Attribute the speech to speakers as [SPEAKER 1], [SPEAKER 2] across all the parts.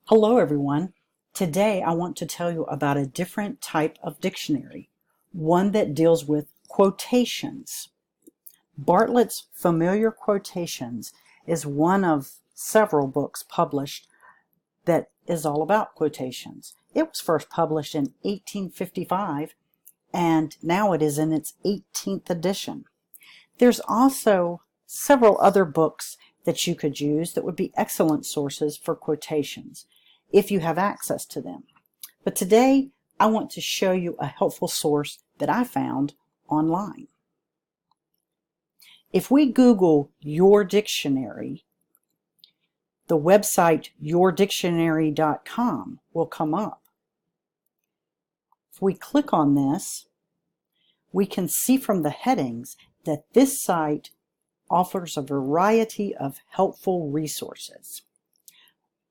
[SPEAKER 1] Hello everyone. Today I want to tell you about a different type of dictionary, one that deals with quotations. Bartlett's Familiar Quotations is one of several books published that is all about quotations. It was first published in 1855 and now it is in its 18th edition. There's also several other books that you could use that would be excellent sources for quotations if you have access to them. But today I want to show you a helpful source that I found online. If we Google your dictionary, the website yourdictionary.com will come up. If we click on this, we can see from the headings that this site offers a variety of helpful resources.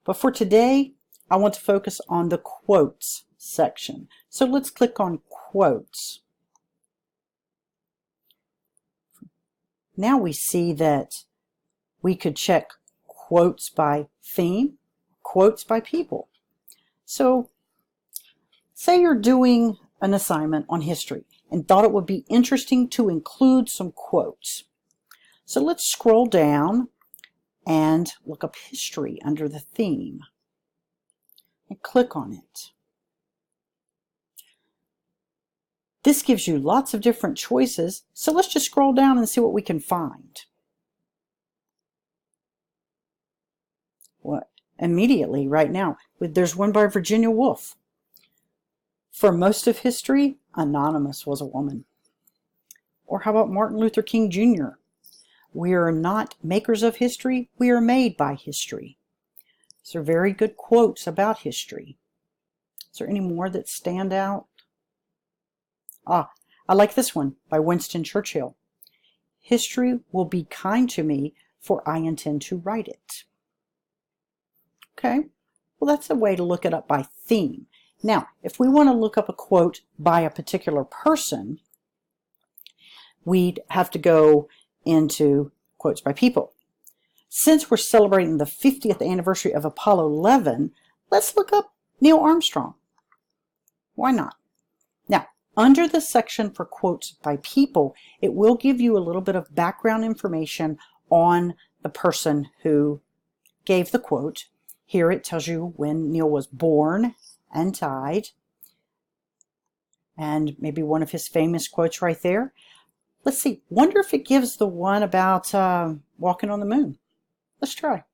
[SPEAKER 1] But for today, I want to focus on the quotes section. So let's click on quotes. Now we see that we could check quotes by theme, quotes by people. So say you're doing an assignment on history and thought it would be interesting to include some quotes. So let's scroll down and look up history under the theme and click on it. This gives you lots of different choices, so let's just scroll down and see what we can find. What? Immediately, right now, there's one by Virginia Woolf. For most of history, Anonymous was a woman. Or how about Martin Luther King Jr.? We are not makers of history, we are made by history. These are very good quotes about history. Is there any more that stand out? I like this one by Winston Churchill. History will be kind to me, for I intend to write it. Okay, well that's a way to look it up by theme. Now, if we want to look up a quote by a particular person, we'd have to go into quotes by people. Since we're celebrating the 50th anniversary of Apollo 11, let's look up Neil Armstrong. Why not? Now, under the section for quotes by people, it will give you a little bit of background information on the person who gave the quote. Here it tells you when Neil was born and died, and maybe one of his famous quotes right there. Let's see, wonder if it gives the one about walking on the moon. Let's try.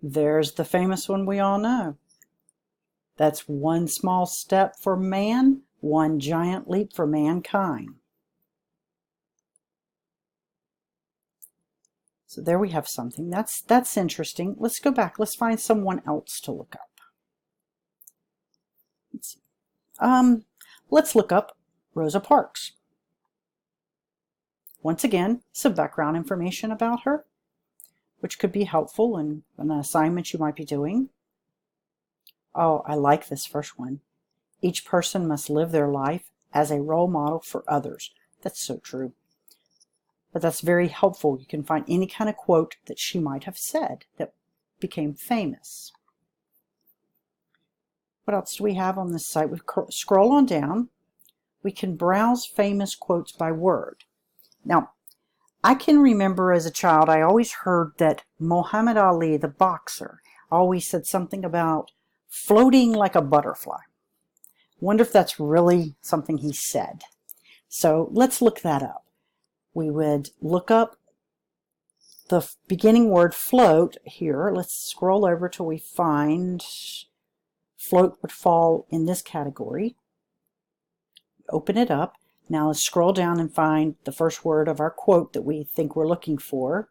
[SPEAKER 1] There's the famous one we all know. That's one small step for man, one giant leap for mankind. So there we have something. That's interesting. Let's go back. Let's find someone else to look up. Let's see. Let's look up Rosa Parks. Once again, some background information about her, which could be helpful in an assignment you might be doing. Oh, I like this first one. Each person must live their life as a role model for others. That's so true. But that's very helpful. You can find any kind of quote that she might have said that became famous. What else do we have on this site? We scroll on down. We can browse famous quotes by word. Now, I can remember as a child, I always heard that Muhammad Ali, the boxer, always said something about floating like a butterfly. Wonder if that's really something he said. So let's look that up. We would look up the beginning word float here. Let's scroll over till we find float would fall in this category. Open it up. Now let's scroll down and find the first word of our quote that we think we're looking for.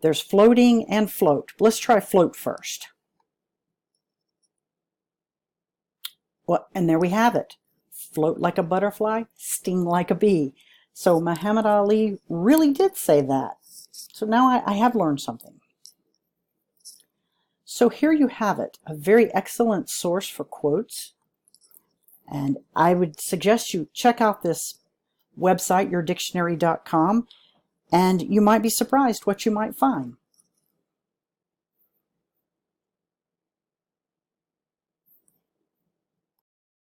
[SPEAKER 1] There's floating and float. Let's try float first. Well, and there we have it. Float like a butterfly, sting like a bee. So Muhammad Ali really did say that. So now I have learned something. So here you have it, a very excellent source for quotes. And I would suggest you check out this website, yourdictionary.com. and you might be surprised what you might find.